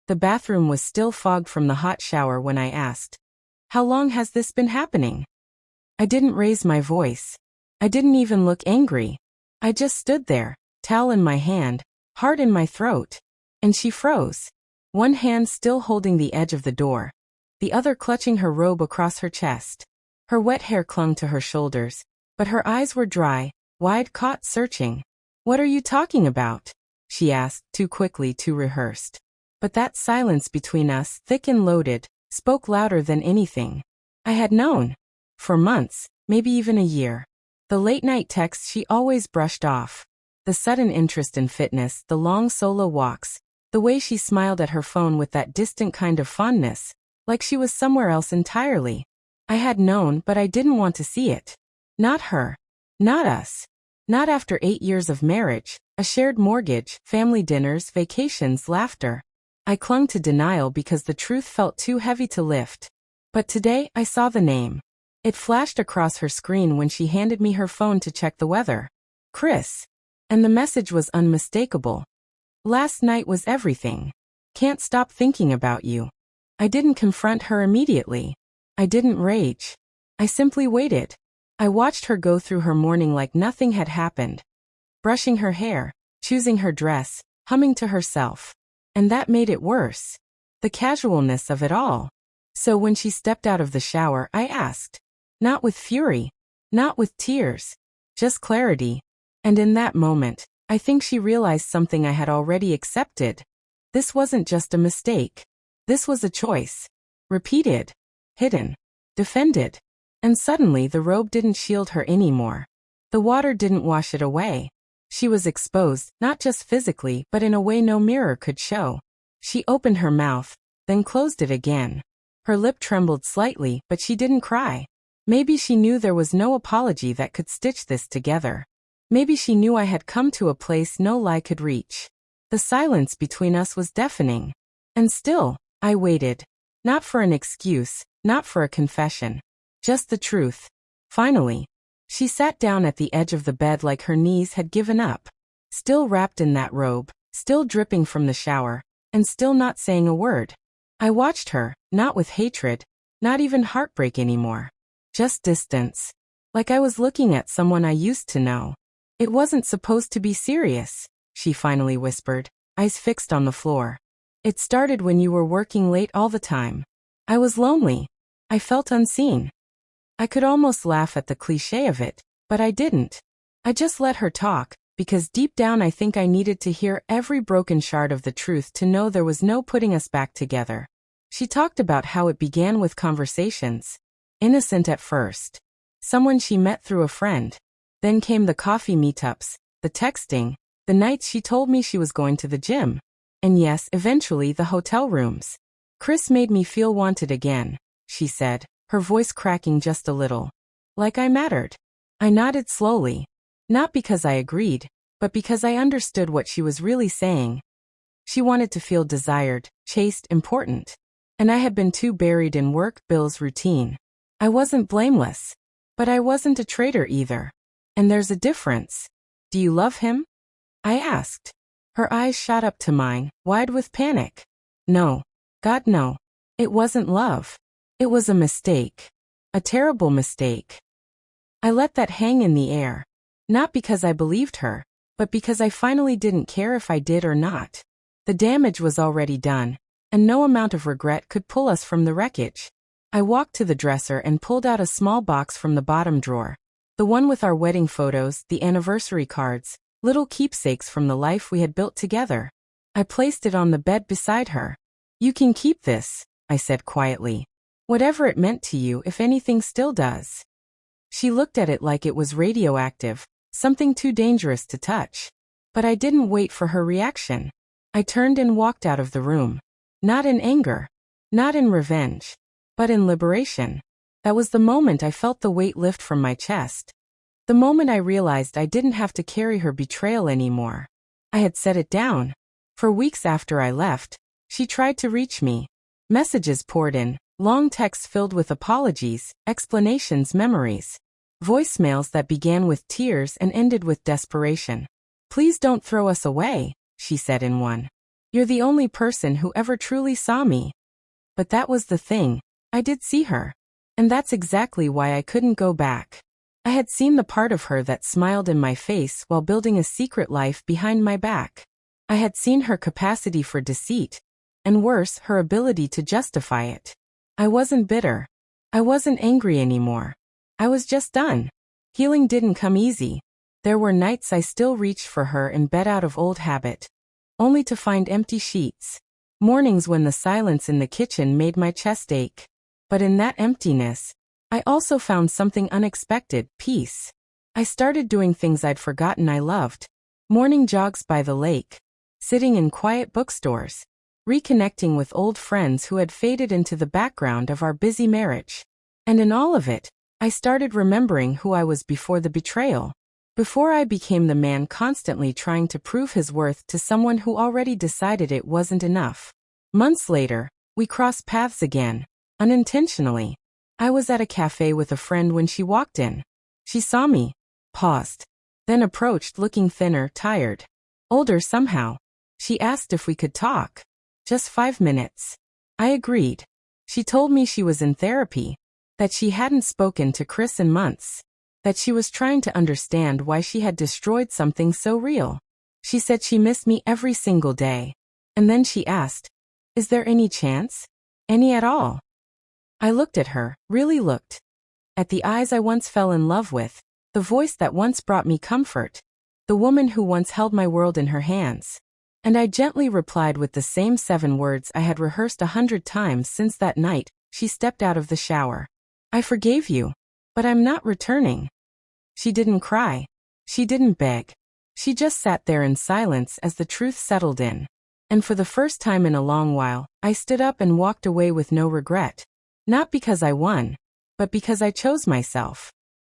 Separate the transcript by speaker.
Speaker 1: The bathroom was still fogged from the hot shower when I asked, "How long has this been happening?" I didn't raise my voice. I didn't even look angry. I just stood there, towel in my hand, heart in my throat. And she froze. One hand still holding the edge of the door, the other clutching her robe across her chest. Her wet hair clung to her shoulders, but her eyes were dry, wide, caught searching. "What are you talking about?" she asked, too quickly, too rehearsed. But that silence between us, thick and loaded, spoke louder than anything. I had known. For months, maybe even a year. The late-night texts she always brushed off. The sudden interest in fitness, the long solo walks, the way she smiled at her phone with that distant kind of fondness, like she was somewhere else entirely. I had known, but I didn't want to see it. Not her. Not us. Not after 8 years of marriage, a shared mortgage, family dinners, vacations, laughter. I clung to denial because the truth felt too heavy to lift. But today, I saw the name. It flashed across her screen when she handed me her phone to check the weather. Chris. And the message was unmistakable. "Last night was everything. Can't stop thinking about you." I didn't confront her immediately. I didn't rage. I simply waited. I watched her go through her morning like nothing had happened. Brushing her hair, choosing her dress, humming to herself. And that made it worse. The casualness of it all. So when she stepped out of the shower, I asked. Not with fury. Not with tears. Just clarity. And in that moment, I think she realized something I had already accepted. This wasn't just a mistake. This was a choice. Repeated. Hidden. Defended. And suddenly the robe didn't shield her anymore. The water didn't wash it away. She was exposed, not just physically, but in a way no mirror could show. She opened her mouth, then closed it again. Her lip trembled slightly, but she didn't cry. Maybe she knew there was no apology that could stitch this together. Maybe she knew I had come to a place no lie could reach. The silence between us was deafening. And still, I waited. Not for an excuse, not for a confession. Just the truth. Finally, she sat down at the edge of the bed like her knees had given up. Still wrapped in that robe, still dripping from the shower, and still not saying a word. I watched her, not with hatred, not even heartbreak anymore. Just distance. Like I was looking at someone I used to know. "It wasn't supposed to be serious," she finally whispered, eyes fixed on the floor. "It started when you were working late all the time. I was lonely. I felt unseen." I could almost laugh at the cliché of it, but I didn't. I just let her talk, because deep down I think I needed to hear every broken shard of the truth to know there was no putting us back together. She talked about how it began with conversations. Innocent at first. Someone she met through a friend. Then came the coffee meetups, the texting, the nights she told me she was going to the gym. And yes, eventually the hotel rooms. "Chris made me feel wanted again," she said, her voice cracking just a little. Like I mattered. I nodded slowly. Not because I agreed, but because I understood what she was really saying. She wanted to feel desired, chased, important. And I had been too buried in work, bills, routine. I wasn't blameless. But I wasn't a traitor either. And there's a difference. "Do you love him?" I asked. Her eyes shot up to mine, wide with panic. No. God, no. It wasn't love. It was a mistake. A terrible mistake. I let that hang in the air. Not because I believed her, but because I finally didn't care if I did or not. The damage was already done, and no amount of regret could pull us from the wreckage. I walked to the dresser and pulled out a small box from the bottom drawer. The one with our wedding photos, the anniversary cards, little keepsakes from the life we had built together. I placed it on the bed beside her. "You can keep this," I said quietly. "Whatever it meant to you, if anything still does." She looked at it like it was radioactive, something too dangerous to touch. But I didn't wait for her reaction. I turned and walked out of the room. Not in anger. Not in revenge. But in liberation. That was the moment I felt the weight lift from my chest. The moment I realized I didn't have to carry her betrayal anymore. I had set it down. For weeks after I left, she tried to reach me. Messages poured in, long texts filled with apologies, explanations, memories. Voicemails that began with tears and ended with desperation. "Please don't throw us away," she said in one. You're the only person who ever truly saw me. But that was the thing. I did see her. And that's exactly why I couldn't go back. I had seen the part of her that smiled in my face while building a secret life behind my back. I had seen her capacity for deceit, and worse, her ability to justify it. I wasn't bitter. I wasn't angry anymore. I was just done. Healing didn't come easy. There were nights I still reached for her in bed out of old habit, only to find empty sheets. Mornings when the silence in the kitchen made my chest ache. But in that emptiness, I also found something unexpected: peace. I started doing things I'd forgotten I loved. Morning jogs by the lake, sitting in quiet bookstores, reconnecting with old friends who had faded into the background of our busy marriage. And in all of it, I started remembering who I was before the betrayal. Before I became the man constantly trying to prove his worth to someone who already decided it wasn't enough. Months later, we crossed paths again. Unintentionally. I was at a cafe with a friend when she walked in. She saw me, paused, then approached looking thinner, tired, older somehow. She asked if we could talk. Just 5 minutes. I agreed. She told me she was in therapy, that she hadn't spoken to Chris in months, that she was trying to understand why she had destroyed something so real. She said she missed me every single day. And then she asked, "Is there any chance? Any at all?" I looked at her, really looked. At the eyes I once fell in love with, the voice that once brought me comfort, the woman who once held my world in her hands. And I gently replied with the same 7 words I had rehearsed 100 times since that night she stepped out of the shower. "I forgave you, but I'm not returning." She didn't cry. She didn't beg. She just sat there in silence as the truth settled in. And for the first time in a long while, I stood up and walked away with no regret. Not because I won, but because I chose myself.